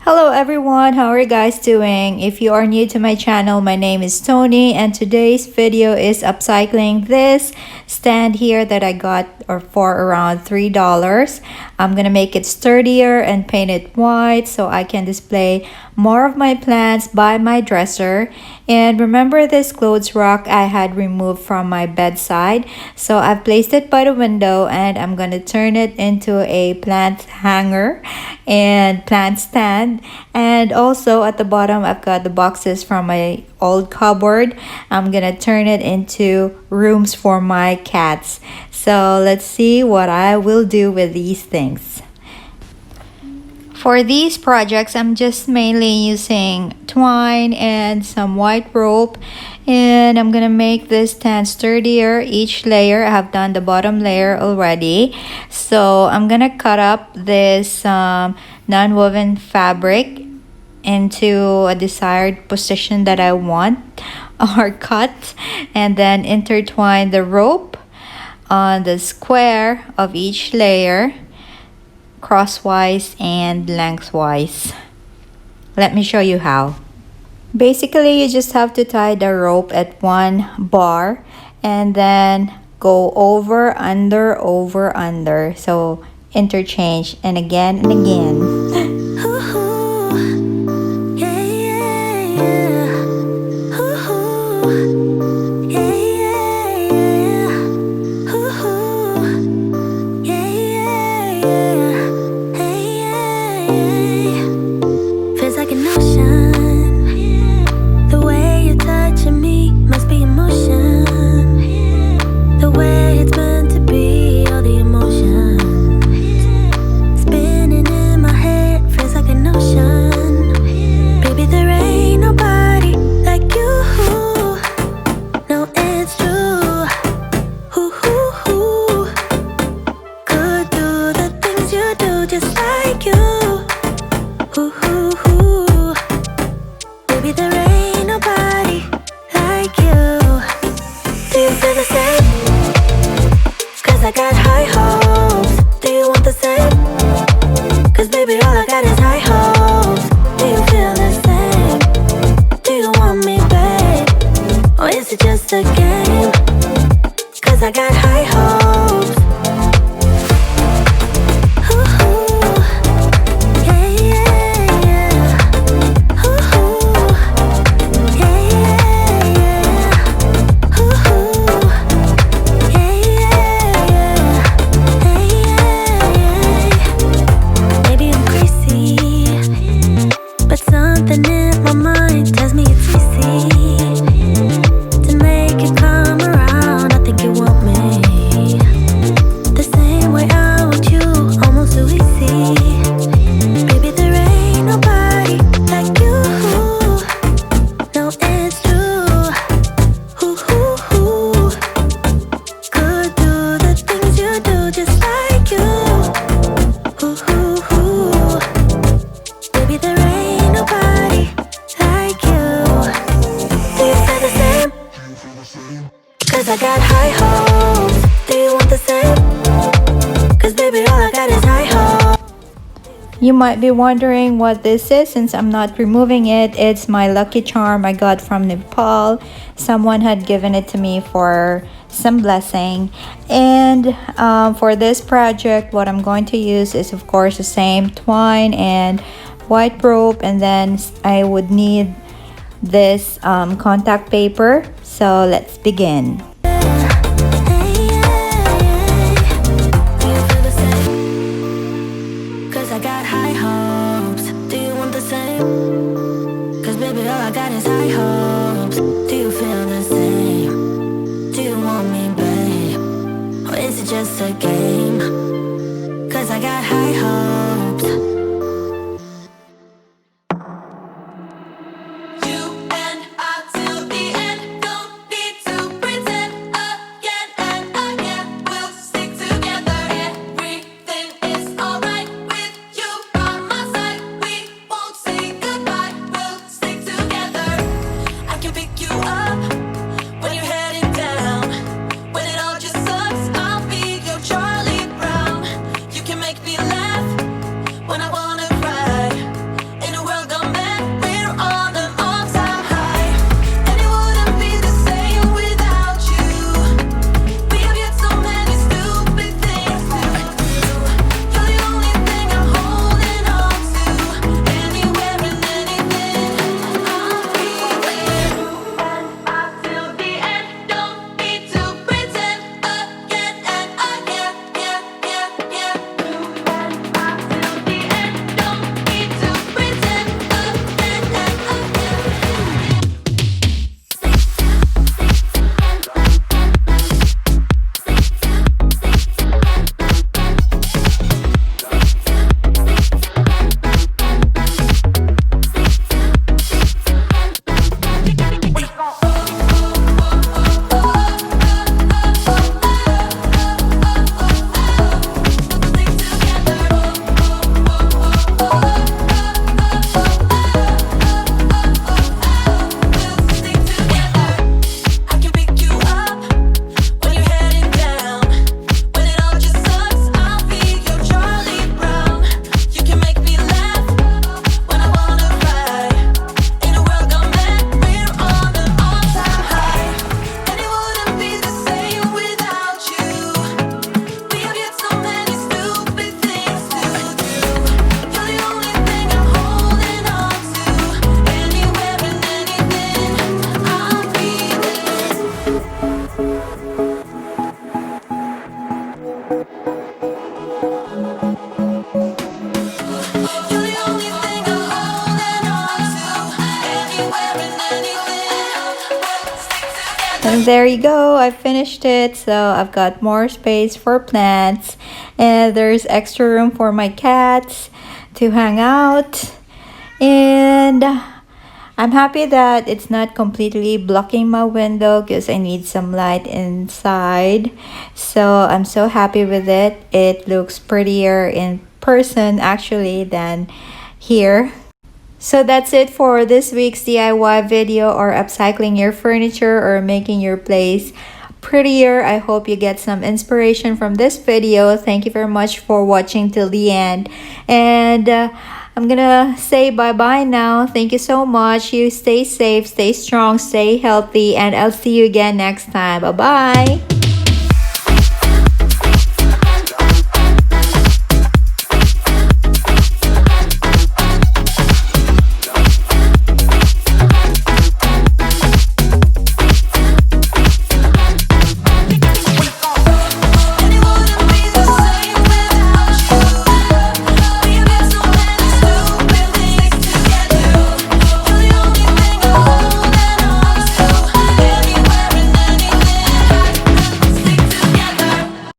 Hello everyone, how are you guys doing? If you are new to my channel, my name is Tony and today's video is upcycling this stand here that I got for around $3. I'm gonna make it sturdier and paint it white so I can display more of my plants by my dresser. And remember this clothes rack I had removed from my bedside, so I've placed it by the window and I'm gonna turn it into a plant hanger and plant stand. And also at the bottom I've got the boxes from my old cupboard. I'm gonna turn it into rooms for my cats. So let's see what I will do with these things. For these projects, I'm just mainly using twine and some white rope, and I'm gonna make this stand sturdier. Each layer, I have done the bottom layer already, so I'm gonna cut up this non-woven fabric into a desired position that I want or cut, and then intertwine the rope on the square of each layer, crosswise and lengthwise. Let me show you how. Basically, you just have to tie the rope at one bar and then go over, under. So interchange and again and again. I got high hopes. Do you want the same? Cause baby, all I got is high hopes. Do you feel the same? Do you want me, babe? Or is it just a game? Cause I got high hopes. I got high hopes. Do you want the same? Cause baby, all I got is high hopes. You might be wondering what this is since I'm not removing it. It's my lucky charm I got from Nepal. Someone had given it to me for some blessing. And for this project, what I'm going to use is of course the same twine and white rope, and then I would need this contact paper. So let's begin. I got high hopes. Do you want the same? Cause baby, all I got is high hopes. Do you feel the same? Do you want me, babe? Or is it just a game? Cause I got high hopes. When I And there you go, I finished it. So I've got more space for plants, and there's extra room for my cats to hang out. And I'm happy that it's not completely blocking my window because I need some light inside. So I'm so happy with it. It looks prettier in person actually than here. So that's it for this week's DIY video, or upcycling your furniture or making your place prettier. I hope you get some inspiration from this video. Thank you very much for watching till the end. And I'm gonna say bye-bye now. Thank you so much. You stay safe, stay strong, stay healthy, and I'll see you again next time. Bye-bye.